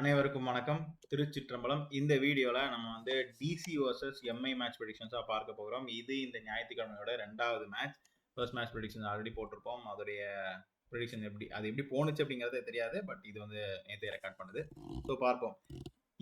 அனைவருக்கும் வணக்கம். திருச்சிற்றம்பலம். இந்த வீடியோல நம்ம வந்து டிசி வர்சஸ் எம்ஐ மேட்ச் ப்ரெடிக்ஷன்ஸா பார்க்க போகிறோம். இது இந்த ஞாயிற்றுக்கிழமையோட 2வது match. First match prediction already போட்டிருப்போம். அதோடைய ப்ரெடிக்ஷன் எப்படி போணுச்சு அப்படிங்கிறது தெரியாது. பட் இது வந்து நேற்றே ரெக்கார்ட் பண்ணுது. ஸோ பார்ப்போம்.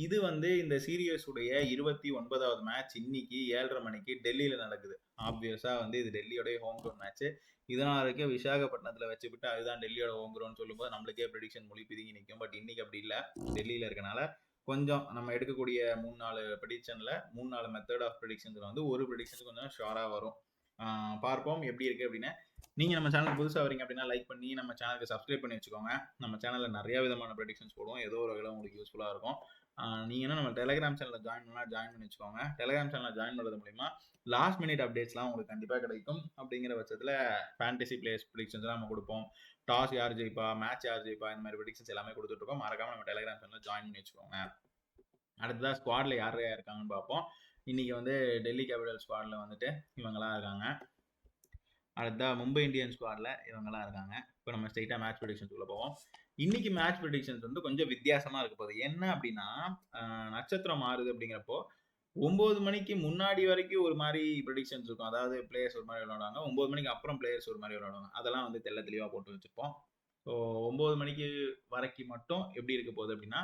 இது வந்து இந்த சீரியஸ் உடைய 29வது மேட்ச் இன்னைக்கு 7:30 மணிக்கு டெல்லியில நடக்குது. ஆப்வியஸா வந்து இது டெல்லியோடைய ஹோம் கிரவுண்ட் மேட்ச். இதனால இருக்க விசாகப்பட்டினத்துல வச்சுக்கிட்டு அதுதான் டெல்லியோட ஹோம் கிரவுண்ட் சொல்லும்போது நம்மளுக்கே ப்ரெடிக்ஷன் மொழி பிதுங்கி நிற்கும். பட் இன்னைக்கு அப்படி இல்லை. டெல்லியில இருக்கனால கொஞ்சம் நம்ம எடுக்கக்கூடிய 3-4 ப்ரெடிக்ஷன்ல 3-4 மெத்தட் ஆஃப் ப்ரெடிக்ஷன்ஸ்ல வந்து ஒரு ப்ரெடிக்ஷன் கொஞ்சம் ஷோரா வரும். பார்ப்போம் எப்படி இருக்கு அப்படின்னு. நீங்க நம்ம சேனலுக்கு புதுசாக வரீங்க அப்படின்னா லைக் பண்ணி நம்ம சேனலுக்கு சப்ஸ்கிரைப் பண்ணி வச்சுக்கோங்க. நம்ம சேனல்ல நிறைய விதமான ப்ரெடிக்ஷன்ஸ் போடுவோம். ஏதோ ஒரு வகையில் உங்களுக்கு யூஸ்ஃபுல்லா இருக்கும். நீங்க என்ன நம்ம டெலிகிராம் சேனலில் ஜாயின் பண்ணி வச்சுக்கோங்க. டெலிகிராம் சேனலில் ஜாயின் பண்ணுறது மூலிமா லாஸ்ட் மினிட் அப்டேட்ஸ்லாம் உங்களுக்கு கண்டிப்பாக கிடைக்கும். அப்படிங்கிற பட்சத்தில் ஃபேண்டசி பிளேயர்ஸ் ப்ரெடிக்ஷன்ஸ்லாம் நம்ம கொடுப்போம். டாஸ் யார் ஜெயிப்பா, மேட்ச் யார் ஜெயிப்பா, இந்த மாதிரி ப்ரெடிக்ஷன்ஸ் எல்லாமே கொடுத்துட்ருக்கோம். மறக்காம நம்ம டெலிகிராம் சேனலில் ஜாயின் பண்ணி வச்சுக்கோங்க. அடுத்ததாக ஸ்குவாட்ல யார் இருக்காங்கன்னு பார்ப்போம். இன்னைக்கு வந்து டெல்லி கேபிட்டல் ஸ்குவாட்ல வந்துட்டு இவங்கெல்லாம் இருக்காங்க. அடுத்ததாக மும்பை இந்தியன்ஸ் ஸ்குவாட்ல இவங்கெல்லாம் இருக்காங்க. இப்போ நம்ம ஸ்ட்ரைட்டாக மேட்ச் ப்ரெடிக்ஷன்ஸ்குள்ளே போவோம். இன்னைக்கு மேட்ச் ப்ரெடிக்ஷன்ஸ் வந்து கொஞ்சம் வித்தியாசமா இருக்க போகுது. என்ன அப்படின்னா நட்சத்திரம் மாறுது அப்படிங்கிறப்போ 9 மணிக்கு முன்னாடி வரைக்கும் ஒரு மாதிரி ப்ரெடிக்ஷன்ஸ் இருக்கும். அதாவது பிளேயர்ஸ் ஒரு மாதிரி விளையாடுவாங்க. 9 மணிக்கு அப்புறம் பிளேயர்ஸ் ஒரு மாதிரி விளையாடுவாங்க. அதெல்லாம் வந்து தெளிவாக போட்டு வச்சுப்போம். ஸோ 9 மணிக்கு வரைக்கும் மட்டும் எப்படி இருக்க போகுது அப்படின்னா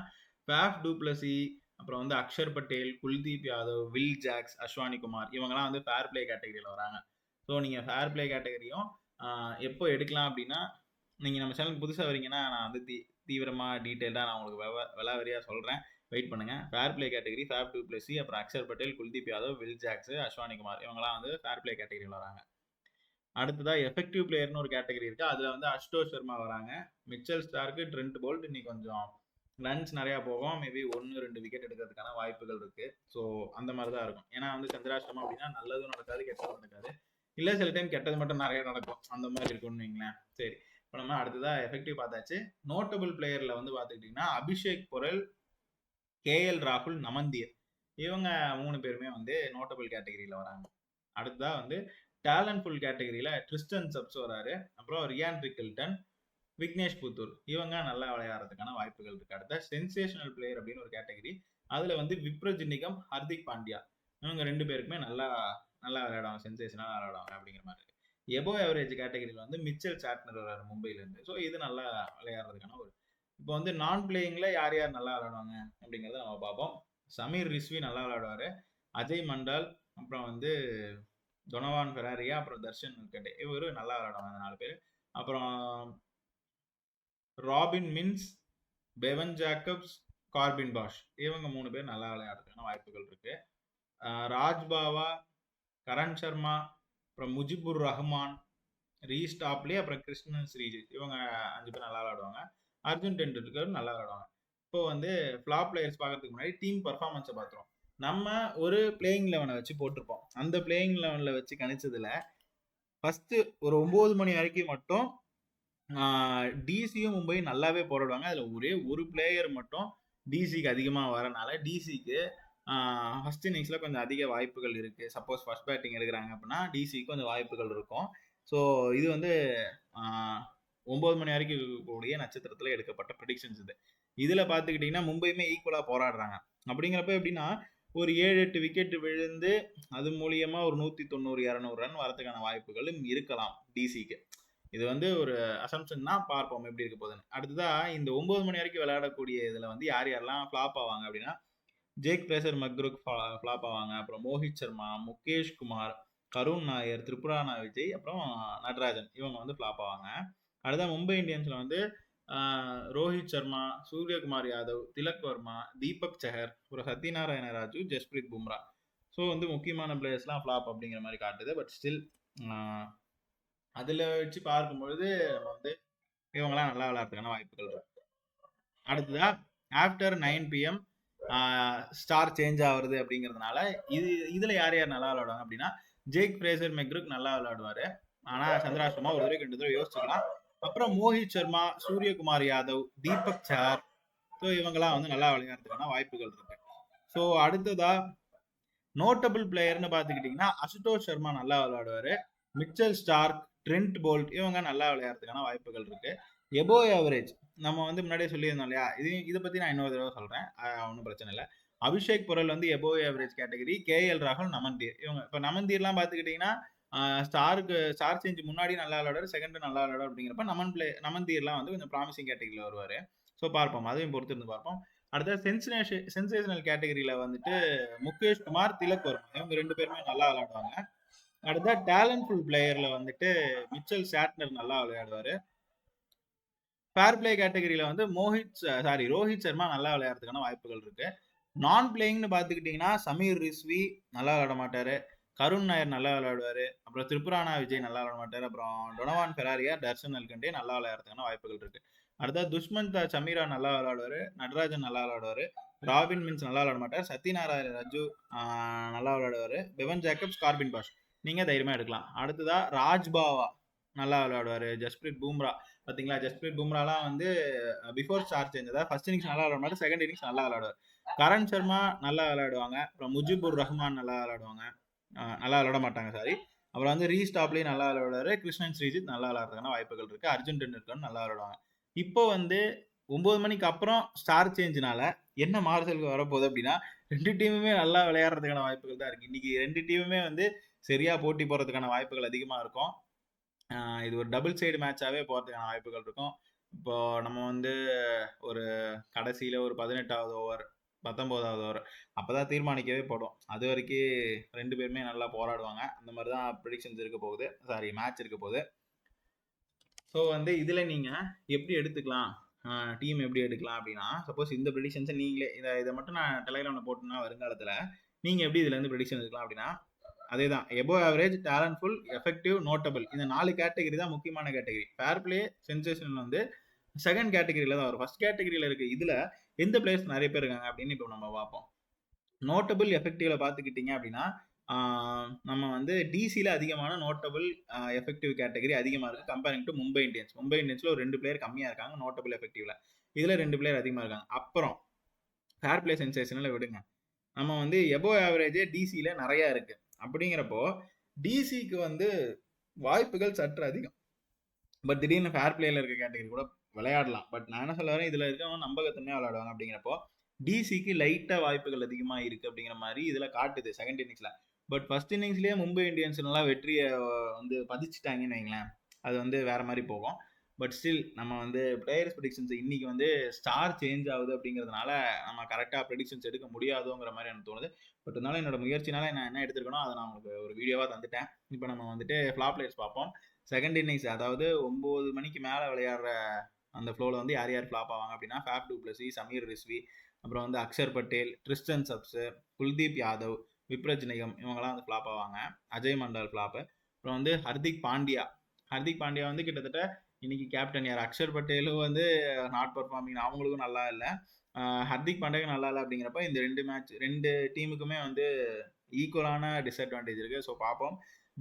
ஃபேஃப் டு பிளஸி, அப்புறம் வந்து அக்ஷர் பட்டேல், குல்தீப் யாதவ், வில் ஜாக்ஸ், அஸ்வானி குமார் இவங்கெல்லாம் வந்து ஃபேர் பிளே கேட்டகரியில் வராங்க. ஸோ நீங்கள் ஃபேர் பிளே கேட்டகரியும் எப்போ எடுக்கலாம் அப்படின்னா, நீங்கள் நம்ம சேனலுக்கு புதுசாக வரீங்கன்னா நான் வந்து தீவிரமாக டீட்டெயில்டாக நான் உங்களுக்கு விலாவரியாக சொல்கிறேன். வெயிட் பண்ணுங்கள். Fair play category Faf du Plessis, அப்புறம் அக்ஷர் பட்டேல், குல்தீப் யாதவ், வில் ஜாக்ஸ், அஸ்வானி குமார் இவங்கெல்லாம் வந்து ஃபேர் பிளே கேட்டகரியில் வராங்க. அடுத்ததாக எஃபெக்டிவ் பிளேயர்னு ஒரு கேட்டகரி இருக்குது. அதில் வந்து அஷ்டோஷ் சர்மா வராங்க. மிச்சல் ஸ்டார்க்கு, ட்ரெண்ட் போல்ட் இன்னைக்கு கொஞ்சம் ரன்ஸ் நிறையா போகும். மேபி 1-2 விக்கெட் எடுக்கிறதுக்கான வாய்ப்புகள் இருக்குது. ஸோ அந்த மாதிரி தான் இருக்கும். ஏன்னா வந்து சந்திராஷ்டமம் அப்படின்னா நல்லதும் நடக்காது, கெட்டதும் நடக்காது. இல்லை சில டைம் கெட்டது மட்டும் நிறைய நடக்கும். அந்த மாதிரி இருக்கும்னு வைங்களேன். சரி, இப்போ நம்ம அடுத்ததாக எஃபெக்டிவ் பார்த்தாச்சு. நோட்டபிள் பிளேயரில் வந்து பார்த்துக்கிட்டிங்கன்னா அபிஷேக் பொரல், கேஎல் ராகுல், நமந்தீர் இவங்க 3 பேருமே வந்து நோட்டபிள் கேட்டகரியில் வராங்க. அடுத்ததாக வந்து டேலண்ட்ஃபுல் கேட்டகரியில் ட்ரிஸ்டன் சப்ஸ் வராரு. அப்புறம் ரியான் ரிக்கில்டன், விக்னேஷ் புத்தூர் இவங்க நல்லா விளையாடுறதுக்கான வாய்ப்புகள் இருக்கு. அடுத்த சென்சேஷனல் பிளேயர் அப்படின்னு ஒரு கேட்டகரி. அதில் வந்து விப்ரஜினிகம், ஹர்திக் பாண்டியா இவங்க 2 பேருக்குமே நல்லா விளையாடுவாங்க, சென்சேஷனாக விளையாடுவாங்க அப்படிங்கிற மாதிரி இருக்கு. எபோ ஆவரேஜ் கேட்டகரியில் வந்து மிச்சல் சாட்னர் வராரு மும்பையிலேருந்து. ஸோ இது நல்லா விளையாடுறதுக்கான ஒரு. இப்போ வந்து நான் பிளேயிங்ல யார் நல்லா விளையாடுவாங்க அப்படிங்கிறத நம்ம பார்ப்போம். சமீர் ரிஸ்வி நல்லா விளையாடுவார். அஜய் மண்டால், அப்புறம் வந்து டொனவான் ஃபெராரியா, அப்புறம் தர்ஷன் கண்டே இவரு நல்லா விளையாடுவாங்க அந்த 4 பேர். அப்புறம் Robin Minz, Bevon Jacobs, Corbin Bosch இவங்க 3 பேர் நல்லா விளையாடுறதுக்கான வாய்ப்புகள் இருக்கு. ராஜ்பாவா, கரண் சர்மா, அப்புறம் முஜிபுர் ரஹ்மான், ரீஸ்டாப்லி, அப்புறம் கிருஷ்ணன் ஸ்ரீஜித் இவங்க 5 பேர் நல்லா விளையாடுவாங்க. அர்ஜுன் டெண்டுல்கர் நல்லா விளையாடுவாங்க. இப்போ வந்து ஃப்ளாப் பிளேயர்ஸ் பார்க்கறதுக்கு முன்னாடி டீம் பர்ஃபார்மன்ஸை பார்த்துருவோம். நம்ம ஒரு பிளேயிங் லெவனை வச்சு போட்டிருப்போம். அந்த பிளேயிங் லெவனில் வச்சு கணிச்சதுல ஃபர்ஸ்ட் ஒரு 9 மணி வரைக்கும் மட்டும் டிசியும் மும்பை நல்லாவே போராடுவாங்க. அதில் ஒரே ஒரு பிளேயர் மட்டும் டிசிக்கு அதிகமாக வரனால டிசிக்கு ஃபர்ஸ்ட் இன்னிங்ஸில் கொஞ்சம் அதிக வாய்ப்புகள் இருக்குது. சப்போஸ் ஃபர்ஸ்ட் பேட்டிங் எடுக்கிறாங்க அப்படின்னா டிசிக்கு கொஞ்சம் வாய்ப்புகள் இருக்கும். ஸோ இது வந்து 9 மணி வரைக்கும் இருக்கக்கூடிய நட்சத்திரத்தில் எடுக்கப்பட்ட ப்ரெடிக்ஷன்ஸ் இது. இதில் பார்த்துக்கிட்டிங்கன்னா மும்பையுமே ஈக்குவலாக போராடுறாங்க. அப்படிங்கிறப்ப எப்படின்னா ஒரு 7-8 விக்கெட் விழுந்து அது மூலியமாக ஒரு 190-200 ரன் வரதுக்கான வாய்ப்புகளும் இருக்கலாம் டிசிக்கு. இது வந்து ஒரு அசம்ஷன் தான், பார்ப்போம் எப்படி இருக்க போகுதுன்னு. அடுத்ததாக இந்த 9 மணி வரைக்கும் விளையாடக்கூடிய இதில் வந்து யாரெல்லாம் ஃப்ளாப் ஆவாங்க அப்படின்னா ஜேக் பிரேசர் மக்ருக் ஃப்ளாப் ஆவாங்க. அப்புறம் மோஹித் சர்மா, முகேஷ் குமார், கருண் நாயர், திரிபுரானா விஜய், அப்புறம் நடராஜன் இவங்க வந்து ஃப்ளாப் ஆவாங்க. அடுத்த மும்பை இந்தியன்ஸில் வந்து ரோஹித் சர்மா, சூரியகுமார் யாதவ், திலக் வர்மா, தீபக் சஹர், அப்புறம் சத்யநாராயண ராஜு, ஜஸ்பிரீத் பும்ரா. ஸோ வந்து முக்கியமான பிளேயர்ஸ்லாம் ஃப்ளாப் அப்படிங்கிற மாதிரி காட்டுது. பட் ஸ்டில் அதில் வச்சு பார்க்கும்பொழுது நம்ம வந்து இவங்கெல்லாம் நல்லா விளையாடுறதுக்கான வாய்ப்புகள் இருக்கு. அடுத்ததா ஆஃப்டர் 9 PM ஸ்டார் சேஞ்ச் ஆகுறது அப்படிங்கிறதுனால இதில் யார் நல்லா விளையாடுவாங்க அப்படின்னா ஜேக் பிரேசர் மெக்ருக் நல்லா விளையாடுவார். ஆனால் சந்திராஷ்டமா ஒரு தடவை 2 தடவை யோசிச்சுக்கலாம். அப்புறம் மோஹித் சர்மா, சூரியகுமார் யாதவ், தீபக் சஹர் ஸோ இவங்கெல்லாம் வந்து நல்லா விளையாடுறதுக்கான வாய்ப்புகள் இருக்கு. ஸோ அடுத்ததா நோட்டபிள் பிளேயர்னு பார்த்துக்கிட்டிங்கன்னா அசுதோஷ் சர்மா நல்லா விளையாடுவார். மிச்சல் ஸ்டார்க், ட்ரெண்ட் போல்ட் இவங்க நல்லா விளையாடுறதுக்கான வாய்ப்புகள் இருக்கு. எபோ ஆவரேஜ் நம்ம வந்து முன்னாடியே சொல்லியிருந்தோம் இல்லையா, இதை பற்றி நான் இன்னொரு தடவை சொல்கிறேன், ஒன்றும் பிரச்சனை இல்லை. அபிஷேக் பொரல் வந்து எபோவ் ஆவரேஜ் கேட்டகரி, கேஎல் ராகுல், நமன்தீர். இவங்க இப்போ நமன்தீர்லாம் பார்த்துக்கிட்டிங்கன்னா ஸ்டார் சேஞ்ச் முன்னாடி நல்லா விளையாடுவார், செகண்ட் நல்லா விளையாடுவார். அப்படிங்கிறப்ப நமன்தீர்லாம் வந்து கொஞ்சம் ப்ராமிசிங் கேட்டகரியில் வருவார். ஸோ பார்ப்போம், அதையும் பொறுத்து இருந்து பார்ப்போம். அடுத்த சென்சேஷனல் கேட்டகரியில் வந்துட்டு முகேஷ் குமார், திலக் வர்மா, இவங்க 2 பேருமே நல்லா விளையாடுவாங்க. அடுத்த டேலண்ட்ஃபுல் பிளேயர்ல வந்துட்டு மிச்சல் சாட்னர் நல்லா விளையாடுவாரு. ஃபேர் பிளே கேட்டகரியில வந்து ரோஹித் சர்மா நல்லா விளையாடுறதுக்கான வாய்ப்புகள் இருக்கு. நான் பிளேயிங்னு பார்த்துக்கிட்டிங்கன்னா சமீர் ரிஸ்வி நல்லா விளையாட மாட்டாரு, கருண் நாயர் நல்லா விளையாடுவாரு, அப்புறம் திரிபுரானா விஜய் நல்லா விளையாட மாட்டாரு, அப்புறம் டொனவான் ஃபெராரியா, தர்ஷன் அல்கண்டே நல்லா விளையாடுறதுக்கான வாய்ப்புகள் இருக்கு. அடுத்தது துஷ்மந்த் சமீரா நல்லா விளையாடுவாரு, நடராஜன் நல்லா விளையாடுவாரு, ராபின் மின்ஸ் நல்லா விளையாட மாட்டார், சத்யநாராயண ராஜு நல்லா விளையாடுவாரு, பெவன் ஜேக்கப்ஸ், கார்பின் பாஷ் நீங்கள் தைரியமாக எடுக்கலாம். அடுத்ததா ராஜ்பாவா நல்லா விளையாடுவார், ஜஸ்பிரீத் பும்ரா பார்த்தீங்களா, ஜஸ்பிரீத் பும்ராலாம் வந்து பிஃபோர் ஸ்டார் சேஞ்ச், அதாவது ஃபர்ஸ்ட் இன்னிங்ஸ் நல்லா விளையாட மாட்டார், செகண்ட் இன்னிங்ஸ் நல்லா விளையாடுவார். கரண் சர்மா நல்லா விளையாடுவாங்க, அப்புறம் முஜிபுர் ரஹ்மான் நல்லா விளையாடுவாங்க, நல்லா விளையாட மாட்டாங்க சாரி. அப்புறம் வந்து ரீஸ்டாப்லேயும் நல்லா விளையாடுவாரு, கிருஷ்ணன் ஸ்ரீஜித் நல்லா விளையாடுறதுக்கான வாய்ப்புகள் இருக்குது, அர்ஜுன் டெண்டுல்கர் நல்லா விளையாடுவாங்க. இப்போ வந்து 9 மணிக்கு அப்புறம் ஸ்டார் சேஞ்சினால என்ன மாறுதல் வரப்போகுது அப்படின்னா, 2 டீமுமே நல்லா விளையாடுறதுக்கான வாய்ப்புகள் தான் இருக்குது. இன்னைக்கு 2 டீமுமே வந்து சரியாக போட்டி போகிறதுக்கான வாய்ப்புகள் அதிகமாக இருக்கும். இது ஒரு டபுள் சைடு மேட்சாகவே போகிறதுக்கான வாய்ப்புகள் இருக்கும். இப்போ நம்ம வந்து ஒரு கடைசியில் ஒரு 18வது ஓவர் 19வது ஓவர் அப்போ தான் தீர்மானிக்கவே போடும். அது வரைக்கும் 2 பேருமே நல்லா போராடுவாங்க. அந்த மாதிரி தான் ப்ரெடிக்ஷன்ஸ் இருக்க போகுது, மேட்ச் இருக்க போகுது. ஸோ வந்து இதில் நீங்கள் எப்படி எடுத்துக்கலாம், டீம் எப்படி எடுக்கலாம் அப்படின்னா, சப்போஸ் இந்த ப்ரெடிக்ஷன்ஸை நீங்களே இதை மட்டும் நான் டெலிகிராமில் போட்டோம்னா வருங்காலத்தில் நீங்கள் எப்படி இதுலேருந்து ப்ரெடிக்ஷன் எடுக்கலாம் அப்படின்னா, அதே தான் எபோவ் ஆவரேஜ், டேலண்ட்ஃபுல், எஃபெக்டிவ், நோட்டபிள், இந்த 4 கேட்டகரி தான் முக்கியமான கேட்டகரி. ஃபேர் பிளே, சென்சேஷன் வந்து செகண்ட் கேட்டகரியில் தான் வரும். ஃபர்ஸ்ட் கேட்டகரியில் இருக்குது. இதில் எந்த பிளேயர்ஸ் நிறைய பேர் இருக்காங்க அப்படின்னு இப்போ நம்ம பார்ப்போம். நோட்டபிள், எஃபெக்டிவ்ல பார்த்துக்கிட்டிங்க அப்படின்னா நம்ம வந்து டிசியில் அதிகமான நோட்டபிள், எஃபெக்டிவ் கேட்டகரி அதிகமாக இருக்குது comparing to Mumbai Indians. Mumbai இந்தியன்ஸில் ஒரு 2 பிளேயர் கம்மியாக இருக்காங்க நோட்டபிள், எஃபெக்டிவ்ல. இதில் 2 பிளேயர் அதிகமாக இருக்காங்க. அப்புறம் ஃபேர் பிளே, சென்சேஷனில் விடுங்க, நம்ம வந்து எபோவ் ஆவரேஜே டிசியில் நிறையா இருக்குது. அப்படிங்கிறப்போ டிசிக்கு வந்து வாய்ப்புகள் சற்று அதிகம். பட் திடீர்னு ஃபேர் பிளேயில் இருக்க கேட்டகரி கூட விளையாடலாம். பட் நான் என்ன சொல்ல வரேன், இதில் இருக்கவங்க நம்பகத்தன்மையாக விளையாடுவாங்க. அப்படிங்கிறப்போ டிசிக்கு லைட்டாக வாய்ப்புகள் அதிகமாக இருக்குது அப்படிங்கிற மாதிரி இதில் காட்டுது செகண்ட் இன்னிங்ஸில். பட் ஃபர்ஸ்ட் இன்னிங்ஸ்லேயே மும்பை இந்தியன்ஸ் நல்லா வெற்றியை வந்து பதிச்சுட்டாங்கன்னு வைங்களேன், அது வந்து வேற மாதிரி போகும். பட் ஸ்டில் நம்ம வந்து பிளேயர்ஸ் ப்ரெடிக்ஷன்ஸ் இன்னைக்கு வந்து ஸ்டார் சேஞ்ச் ஆகுது அப்படிங்கிறதுனால நம்ம கரெக்டாக ப்ரெடிக்ஷன்ஸ் எடுக்க முடியாதுங்கிற மாதிரி எனக்கு தோணுது. பட் இருந்தாலும் என்னோட முயற்சினால நான் என்ன எடுத்துருக்கணும் அதை நான் உங்களுக்கு ஒரு வீடியோவாக தந்துட்டேன். இப்போ நம்ம வந்துட்டு ஃப்ளாப் பிளேயர்ஸ் பார்ப்போம். செகண்ட் இன்னிங்ஸ், அதாவது 9 மணிக்கு மேலே விளையாடுற அந்த ஃப்ளோவில் வந்து யார் யார் ஃப்ளாப் ஆவாங்க அப்படின்னா, ஃபேப் டு பிளஸி, சமீர் ரிஸ்வி, அப்புறம் வந்து அக்ஷர் பட்டேல், ட்ரிஸ்டன் சப்ஸ், குல்தீப் யாதவ், விப்ரஜ் நிகம், இவங்கெல்லாம் வந்து ஃப்ளாப் ஆவாங்க. அஜய் மண்டால் ஃப்ளாப்பு. அப்புறம் வந்து ஹர்திக் பாண்டியா வந்து கிட்டத்தட்ட இன்னைக்கு கேப்டன் யார் அக்ஷர் பட்டேலும் வந்து நாட் பர்ஃபார்மிங், அவங்களுக்கும் நல்லா இல்லை, ஹர்திக் பாண்டியாவும் நல்லா இல்லை. அப்படிங்கிறப்ப இந்த 2 டீமுக்குமே வந்து ஈக்குவலான டிஸ்அட்வான்டேஜ் இருக்குது. ஸோ பார்ப்போம்.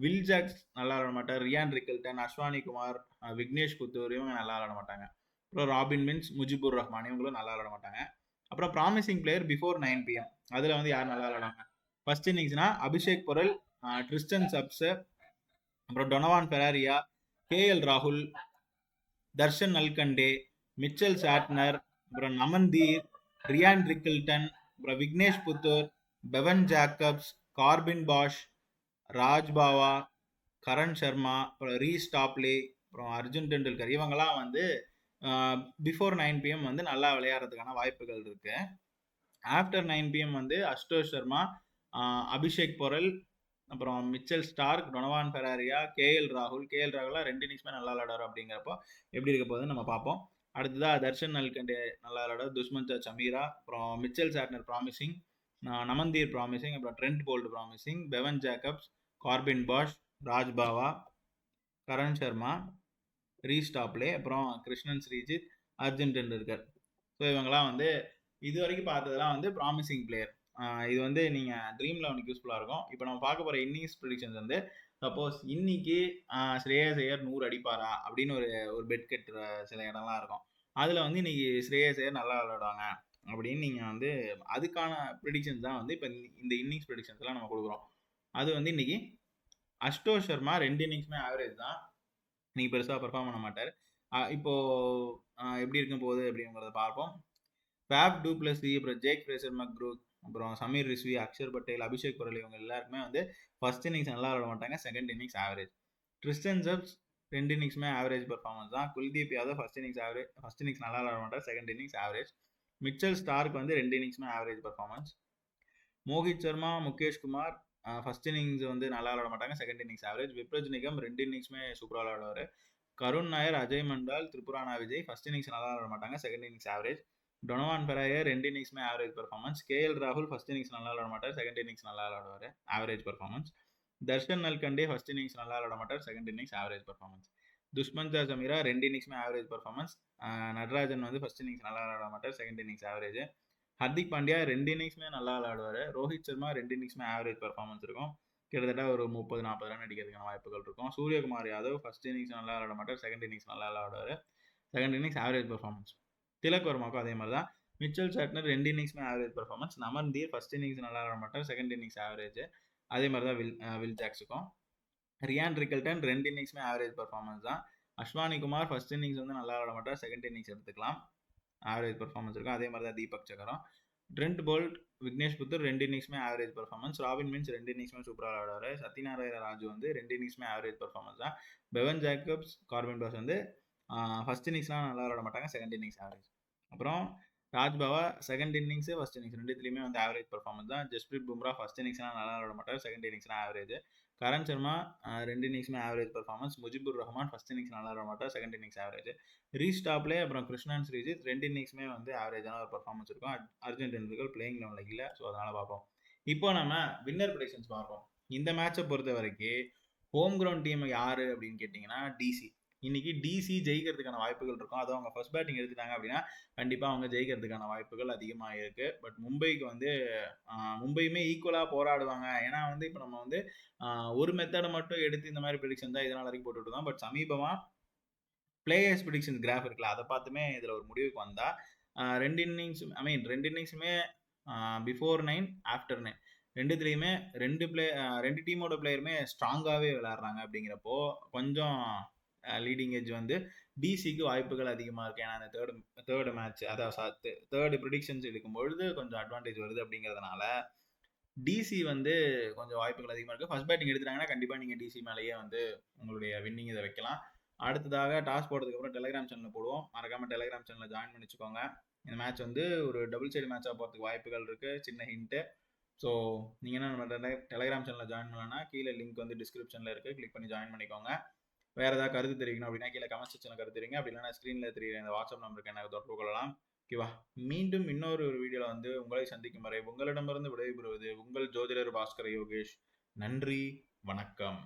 வில் ஜாக்ஸ் நல்லா விளாட மாட்டார், ரியான் ரிக்கல்டன், அஸ்வானி குமார், விக்னேஷ் புத்தூர் இவங்க நல்லா விளாட மாட்டாங்க. அப்புறம் ராபின் மின்ஸ், முஜிபுர் ரஹ்மான் இவங்களும் நல்லா விளாட மாட்டாங்க. அப்புறம் ப்ராமிசிங் பிளேயர் பிஃபோர் 9 PM அதில் வந்து யார் நல்லா விளாடுவாங்க? ஃபர்ஸ்ட் இன்னிங்ஸ்னா அபிஷேக் பொரல், ட்ரிஸ்டன் சப்ஸ், அப்புறம் டொனவான் ஃபெராரியா, கேஎல் ராகுல், தர்ஷன் அல்கண்டே, மிச்சல் சாட்னர், அப்புறம் நமன்தீர், ரியான் ரிக்கல்டன், அப்புறம் Vignesh Puthur, Bevon Jacobs, Corbin Bosch, Raj Bawa, Karan Sharma, அப்புறம் ரீஸ்டாப்லே, அப்புறம் அர்ஜுன் டெண்டுல்கர் இவங்கெல்லாம் வந்து பிஃபோர் 9 PM வந்து நல்லா விளையாடுறதுக்கான வாய்ப்புகள் இருக்கு. ஆஃப்டர் 9 PM வந்து அஷ்டோஷ் சர்மா, அபிஷேக் பொரல், அப்புறம் மிச்சல் ஸ்டார்க், டொனவான் ஃபெராரியா, கேஎல் ராகுலாம் 2 இன்னிங்ஸ்மே நல்லா விளையாடுறாரு. அப்படிங்கிறப்போ எப்படி இருக்க போகுதுன்னு நம்ம பார்ப்போம். அடுத்ததாக தர்ஷன் அல்கண்டே நல்லா விளையாடுறாரு, துஷ்மந்த் சமீரா, அப்புறம் Mitchell Santner promising, Naman Dhir promising, அப்புறம் Trent Boult promising, Bevon Jacobs, Corbin Bosch, Raj Bawa, Karan Sharma, Reece Topley, அப்புறம் கிருஷ்ணன் ஸ்ரீஜித், அர்ஜுன் டெண்டுல்கர். ஸோ இவங்கெல்லாம் வந்து இது வரைக்கும் பார்த்ததெல்லாம் வந்து ப்ராமிசிங் பிளேயர். இது வந்து நீங்கள் ட்ரீம் 11 யூஸ்ஃபுல்லாக இருக்கும். இப்போ நம்ம பார்க்க போகிற இன்னிங்ஸ் ப்ரெடிக்ஷன்ஸ் வந்து, சப்போஸ் இன்னைக்கு ஸ்ரேயஸ் ஐயர் 100 அடிப்பாரா அப்படின்னு ஒரு பெட் கட்டுற சில இடம்லாம் இருக்கும். அதில் வந்து இன்னைக்கு ஸ்ரேயஸ் ஐயர் நல்லா விளையாடுவாங்க அப்படின்னு நீங்கள் வந்து அதுக்கான ப்ரெடிக்ஷன்ஸ் தான் வந்து இப்போ இந்த இன்னிங்ஸ் ப்ரெடிக்ஷன்ஸ்லாம் நம்ம கொடுக்குறோம். அது வந்து இன்னைக்கு அஷ்டோஷ் சர்மா 2 இன்னிங்ஸுமே ஆவரேஜ் தான், இன்னைக்கு பெருசாக பர்ஃபார்ம் பண்ண மாட்டார். இப்போ எப்படி இருக்கும் போகுது அப்படிங்கிறத பார்ப்போம். ஃபேப் டூ பிளஸ் அப்புறம் ஜேக் ஃப்ரேசர் மக்ரூத், அப்புறம் சமீர் ரிஸ்வி, அக்ஷர் பட்டேல், அபிஷேக் பரல் இவங்க எல்லாருக்குமே வந்து ஃபர்ஸ்ட் இன்னிங்ஸ் நல்லா விளாட மாட்டாங்க, second innings average. Tristan Stubbs 2 இன்னிங்ஸுமே ஆவரேஜ் பர்ஃபார்மன்ஸ் தான். குல்தீப் யாதவ் ஃபர்ஸ்ட் இன்னிங்ஸ் நல்லா விளாட மாட்டார், second innings average. Mitchell Starc வந்து 2 இன்னிங்ஸுமே average performance. Mohit Sharma, Mukesh Kumar first innings வந்து நல்லா விளாட மாட்டாங்க, second innings average. Vipraj Nigam 2 இன்னிங்ஸுமே சூப்பராக விளாடுவார். கருண் நாயர், அஜய் மண்டால், திரிபுரானா விஜய் ஃபர்ஸ்ட் இன்னிங்ஸ் நல்லா விளாட மாட்டாங்க, second innings average. Donovan Ferreira 2 இன்னிங்ஸுமே ஆவரேஜ் பர்ஃபார்மன்ஸ். கேஎல் ராகுல் ஃபர்ஸ்ட் இன்னிங்ஸ் நல்லா விளாட மாட்டார், செகண்ட் இன்னிங்ஸ் நல்லா விளாடுவார், average performance. Darshan Nalkande first innings நல்லா விளாட மாட்டார், second innings average performance. Dushmantha Chameera 2 இன்னிங்ஸுமே ஆவரேஜ் பர்ஃபார்மன்ஸ். நடராஜன் வந்து ஃபர்ஸ்ட் இன்னிங்ஸ் நல்லா விளாட மாட்டார், second innings average. Hardik Pandya 2 இன்னிங்ஸுமே நல்லா விளாடுவார். ரோஹித் சர்மா 2 இன்னிங்ஸுமே ஆவரேஜ் பர்ஃபார்மன்ஸ் இருக்கும். கிட்டத்தட்ட ஒரு 30-40 ரன் அடிக்கிறதுக்கான வாய்ப்புகள் இருக்கும். சூரியகுமார் யாதவ் ஃபர்ஸ்ட் இன்னிங்ஸ் நல்லா விளாட மாட்டார், செகண்ட் இன்னிங்ஸ் நல்லா விளாடுவார், second innings average performance. Tilak வர்மாக்கும் அதே மாதிரி தான். மிச்சல் சாட்னர் 2 இன்னிங்ஸுமே average performance. Naman Dhir first innings நல்லா விளாட மாட்டார், செகண்ட் இன்னிங்ஸ் ஆவரேஜ். அதே மாதிரி தான் வில் ஜாக்ஸுக்கும். ரியான் ரிக்கல்டன் 2 இன்னிங்ஸுமே ஆவரேஜ் பர்ஃபார்மன்ஸ் தான். அஸ்வானி குமார் ஃபர்ஸ்ட் இன்னிங்ஸ் வந்து நல்லா விளாட மாட்டார், செகண்ட் இன்னிங்ஸ் எடுத்துக்கலாம், ஆவரேஜ் பர்ஃபார்மன்ஸ் இருக்கும். அதே மாதிரி தான் தீபக் சகரம். ட்ரெண்ட் போல்ட், விக்னேஷ் புத்தர் 2 இன்னிங்ஸுமே ஆவரேஜ் பர்ஃபார்மன்ஸ். ராபின் மின்ஸ் 2 இன்னிங்ஸுமே சூப்பராக விளாடுவார். சத்யநாராயண ராஜு வந்து 2 இன்னிங்ஸுமே ஆவரேஜ் பர்ஃபார்மன்ஸ் தான். பெவன் ஜேக்கப்ஸ், கார்பின் பாஸ் வந்து ஃபர்ஸ்ட் இன்னிங்ஸ்லாம் நல்லா விளாட மாட்டாங்க, செகண்ட் இன்னிங்ஸ் ஆவரேஜ். அப்புறம் ராஜ் பவா செகண்ட் இன்னிங்ஸ் ஃபர்ஸ்ட் இன்னிங்ஸ் ரெண்டுத்துலையுமே வந்து ஆவரேஜ் பர்ஃபார்மன்ஸ் தான். ஜஸ்பிரீத் பும்ரா ஃபர்ஸ்ட் இன்னிங்ஸ்லாம் நல்லா விளாட மாட்டார், செகண்ட் இன்னிங்ஸ்லாம் ஆவரேஜ். கரண் சர்மா 2 இன்னிங்ஸுமே average performance. Mujeeb Rahman first innings நல்லா விளாட மாட்டார், செகண்ட் இன்னிங்ஸ் ஆவரேஜ். ரீஸ்டாப்லே அப்புறம் கிருஷ்ணன் ஸ்ரீஜித் 2 இன்னிங்ஸுமே வந்து ஆவரேஜான ஒரு பர்ஃபார்மன்ஸ் இருக்கும். அர்ஜுன் டெண்டுல்கர் பிளேயிங் லெவலில் இல்லை, ஸோ அதனால் பார்ப்போம். இப்போ நம்ம வின்னர் ப்ரெடிக்ஷன்ஸ் பார்ப்போம். இந்த மேட்சை பொறுத்த வரைக்கும் ஹோம் கிரவுண்ட் டீம் யார் அப்படின்னு கேட்டிங்கன்னா டிசி. இன்னைக்கு டிசி ஜெயிக்கிறதுக்கான வாய்ப்புகள் இருக்கும். அதுவும் அவங்க ஃபர்ஸ்ட் பேட்டிங் எடுத்துட்டாங்க அப்படின்னா கண்டிப்பாக அவங்க ஜெயிக்கிறதுக்கான வாய்ப்புகள் அதிகமாக இருக்குது. பட் மும்பைக்கு வந்து மும்பையுமே ஈக்குவலாக போராடுவாங்க. ஏன்னா வந்து இப்போ நம்ம வந்து ஒரு மெத்தடை மட்டும் எடுத்து இந்த மாதிரி ப்ரெடிக்ஷன் தான் இதனால் வரைக்கும் போட்டுட்டு தான். பட் சமீபமாக பிளேயர்ஸ் ப்ரெடிக்ஷன் கிராஃப் இருக்குல்ல, அதை பார்த்துமே இதில் ஒரு முடிவுக்கு வந்தால் 2 இன்னிங்ஸுமே பிஃபோர் 9 ஆஃப்டர் 9 ரெண்டுத்துலேயுமே ரெண்டு டீமோட பிளேயருமே ஸ்ட்ராங்காகவே விளையாடுறாங்க. அப்படிங்கிறப்போ கொஞ்சம் லீடிங் எட்ஜ் வந்து டிசிக்கு வாய்ப்புகள் அதிகமாக இருக்குது. ஏன்னா அந்த தேர்டு மேட்ச் அதாவது தேர்டு ப்ரிடிக்ஷன்ஸ் எடுக்கும்பொழுது கொஞ்சம் அட்வான்டேஜ் வருது. அப்படிங்கிறதுனால டிசி வந்து கொஞ்சம் வாய்ப்புகள் அதிகமாக இருக்குது. ஃபர்ஸ்ட் பேட்டிங் எடுத்துட்டாங்கன்னா கண்டிப்பாக நீங்கள் டிசி மேலேயே வந்து உங்களுடைய வின்னிங் இதை வைக்கலாம். அடுத்ததாக டாஸ் போடுறதுக்கு அப்புறம் டெலிகிராம் சேனலில் போடுவோம், மறக்காமல் டெலிகிராம் சேனலில் ஜாயின் பண்ணி வச்சுக்கோங்க. இந்த மேட்ச் வந்து ஒரு டபுள் சைடு மேட்சாக போகிறதுக்கு வாய்ப்புகள் இருக்குது, சின்ன ஹிண்ட்டு. ஸோ நீங்கள் என்ன நம்ம டெலிகிராம் சேனலில் ஜாயின் பண்ணலன்னா கீழே லிங்க் வந்து டிஸ்கிரிப்ஷனில் இருக்குது, கிளிக் பண்ணி ஜாயின் பண்ணிக்கோங்க. வேறு ஏதாவது கருத்து தெரிவிக்கணும் அப்படின்னா கீழே கமெண்ட் செக்ஷனில் கருத்து தெரிவிங்க. அப்படி இல்லைனா ஸ்க்ரீனில் தெரியுற இந்த வாட்ஸ்அப் நம்பருக்கு எனக்கு தொடர்பு கொள்ளலாம். ஓகேவா? மீண்டும் இன்னொரு வீடியோவில் வந்து உங்களை சந்திக்கும் வரை உங்களிடமிருந்து விடைபெறுவது உங்கள் ஜோதிடர் பாஸ்கர் யோகேஷ். நன்றி, வணக்கம்.